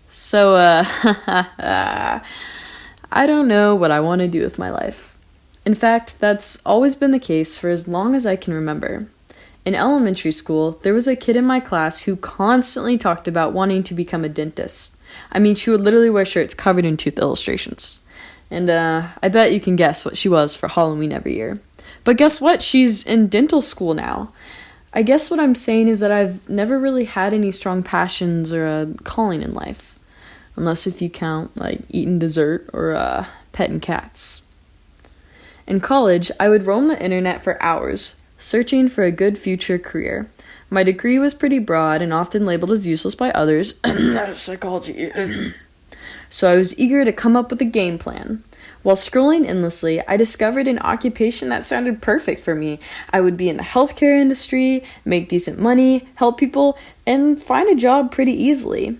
So, I don't know what I want to do with my life. In fact, that's always been the case for as long as I can remember. In elementary school, there was a kid in my class who constantly talked about wanting to become a dentist. I mean, she would literally wear shirts covered in tooth illustrations. And I bet you can guess what she was for Halloween every year. But guess what? She's in dental school now. I guess what I'm saying is that I've never really had any strong passions or a calling in life. Unless if you count, like, eating dessert or petting cats. In college, I would roam the internet for hours, searching for a good future career. My degree was pretty broad and often labeled as useless by others. Psychology. So I was eager to come up with a game plan. While scrolling endlessly, I discovered an occupation that sounded perfect for me. I would be in the healthcare industry, make decent money, help people, and find a job pretty easily.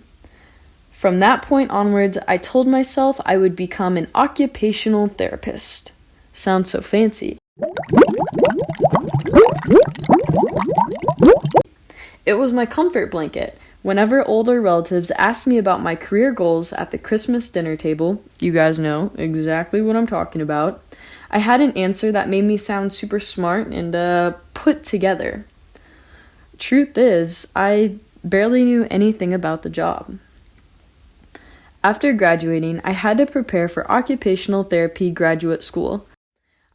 From that point onwards, I told myself I would become an occupational therapist. Sounds so fancy. It was my comfort blanket. Whenever older relatives asked me about my career goals at the Christmas dinner table, you guys know exactly what I'm talking about, I had an answer that made me sound super smart and put together. Truth is, I barely knew anything about the job. After graduating, I had to prepare for occupational therapy graduate school.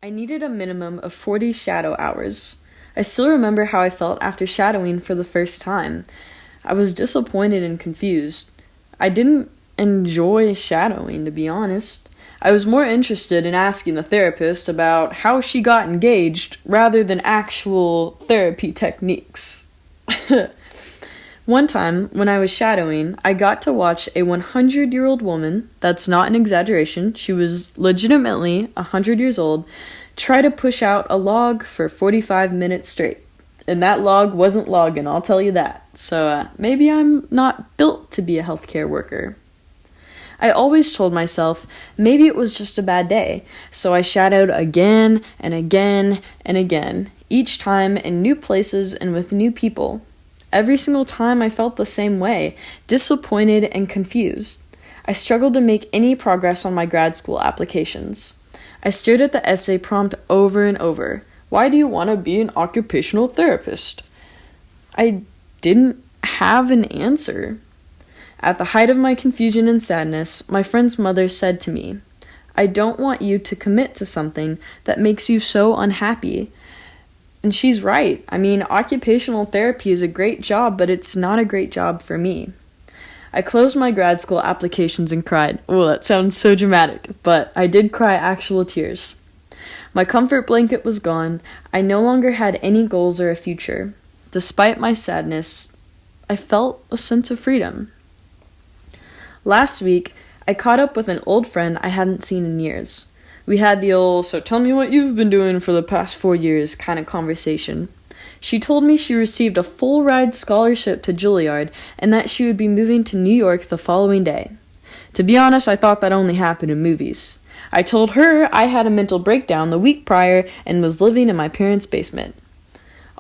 I needed a minimum of 40 shadow hours. I still remember how I felt after shadowing for the first time. I was disappointed and confused. I didn't enjoy shadowing, to be honest. I was more interested in asking the therapist about how she got engaged rather than actual therapy techniques. One time, when I was shadowing, I got to watch a 100-year-old woman, that's not an exaggeration, she was legitimately 100 years old, try to push out a log for 45 minutes straight. And that log wasn't logging, I'll tell you that. So maybe I'm not built to be a healthcare worker. I always told myself maybe it was just a bad day, so I shadowed again and again and again, each time in new places and with new people. Every single time I felt the same way, disappointed and confused. I struggled to make any progress on my grad school applications. I stared at the essay prompt over and over. Why do you want to be an occupational therapist? I didn't have an answer. At the height of my confusion and sadness, my friend's mother said to me, I don't want you to commit to something that makes you so unhappy. And she's right. I mean, occupational therapy is a great job, but it's not a great job for me. I closed my grad school applications and cried. Oh, that sounds so dramatic, but I did cry actual tears. My comfort blanket was gone. I no longer had any goals or a future. Despite my sadness, I felt a sense of freedom. Last week, I caught up with an old friend I hadn't seen in years. We had the old, so tell me what you've been doing for the past 4 years kind of conversation. She told me she received a full-ride scholarship to Juilliard and that she would be moving to New York the following day. To be honest, I thought that only happened in movies. I told her I had a mental breakdown the week prior and was living in my parents' basement.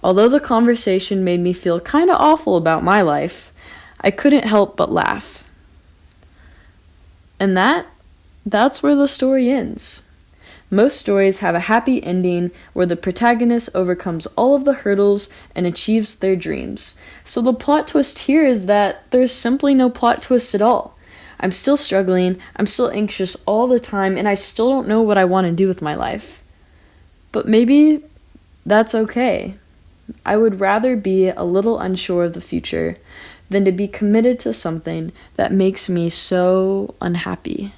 Although the conversation made me feel kind of awful about my life, I couldn't help but laugh. And that's where the story ends. Most stories have a happy ending where the protagonist overcomes all of the hurdles and achieves their dreams. So the plot twist here is that there's simply no plot twist at all. I'm still struggling, I'm still anxious all the time, and I still don't know what I want to do with my life. But maybe that's okay. I would rather be a little unsure of the future than to be committed to something that makes me so unhappy.